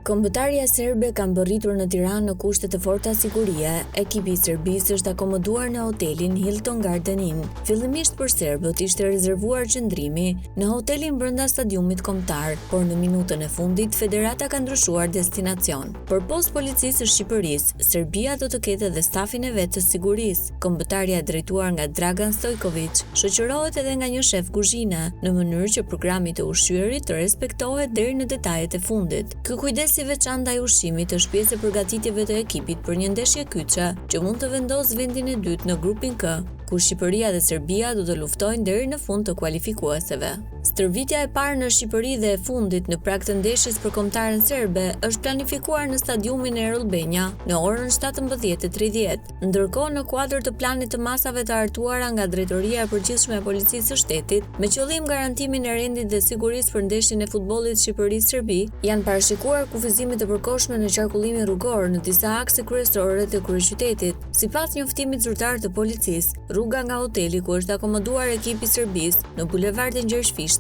Kombëtarja serbe ka mbërritur në Tiranë në kushte të forta sigurie. Ekipi i Serbisë është akomoduar në hotelin Hilton Garden Inn. Fillimisht për serbët ishte rezervuar qëndrimi në hotelin brenda stadiumit kombëtar, por në minutën e fundit federata ka ndryshuar destinacion. Përpos policisë së Shqipërisë, Serbia do të ketë edhe stafin e vet të sigurisë. Kombëtarja e drejtuar nga Dragan Stojkovic shoqërohet edhe nga një shef kuzhine, në mënyrë që programi të ushqyerit të respektohet deri në detajet e fundit. Ky kujdes si veçantë ndaj ushqimit është pjesë e përgatitjeve të ekipit për një ndeshje kyçe që mund të vendosë vendin e dytë në grupin K, ku Shqipëria dhe Serbia do të luftojnë deri në fund të kualifikueseve. Stërvitja e parë në Shqipëri dhe e fundit në prag të ndeshjes për kombëtaren serbe është planifikuar në stadiumin Erol Benja në orën 17:30. Ndërkohë, në kuadër të planit të masave të artuara nga Drejtoria e Përgjithshme e Policisë së Shtetit, me qëllim garantimin e rendit dhe sigurisë për ndeshjen e futbollit Shqipëri-Serbi, janë parashikuar kufizime të përkohshme në qarkullimin rrugor në disa akse kryesorë të kryeqytetit. Sipas njoftimit zyrtar të policisë, rruga nga hoteli ku është akomoduar ekipi i Serbisë në bulevardin Gjergj Fishta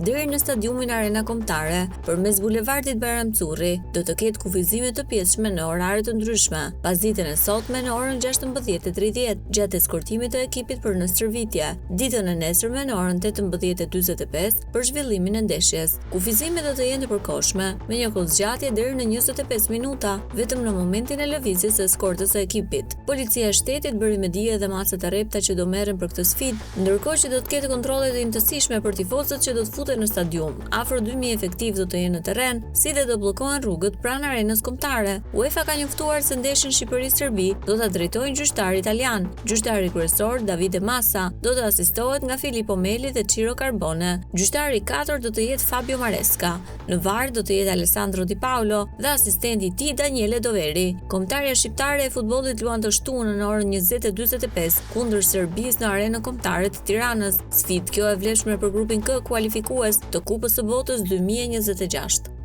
deri në stadiumin Arena Kombëtare, përmes bulevardit Bajram Curri, do të ketë kufizime të pjesshme në orare të ndryshme, pas ditën e sotme në orën 16:30 gjatë eskortimit të ekipit për në stërvitje, ditën e nesërme në orën 18:45 për zhvillimin e ndeshjes. Kufizimet do të jenë të përkohshme me një kohëzgjatje deri në 25 minuta vetëm në momentin e lëvizjes së eskortës së ekipit. Policia e shtetit bëri me dije edhe masat e rrepta që do merren për këtë sfidë, ndërkohë që do të ketë kontrolle të imtësishme për tifozët që do të futen në stadium. Afër 2000 efektiv do të jenë në terren, si dhe do bllokohen rrugët pranë arenës kombëtare. UEFA ka njoftuar se ndeshjen Shqipëri-Serbi do ta drejtojnë gjyqtari italian. Gjyqtari kryesor Davide Massa do të asistohet nga Filippo Meli dhe Ciro Carbone. Gjyqtari i katërt do të jetë Fabio Maresca. Në VAR do të jetë Alessandro Di Paolo dhe asistenti i tij Daniele Doveri. Kombëtarja shqiptare e futbollit luan të shtunën në orën 20:45 kundër Serbisë në arenën kombëtare të Tiranës. Sfidë kjo e vlefshme për grupin K kualifikues të Kupës së Botës 2026.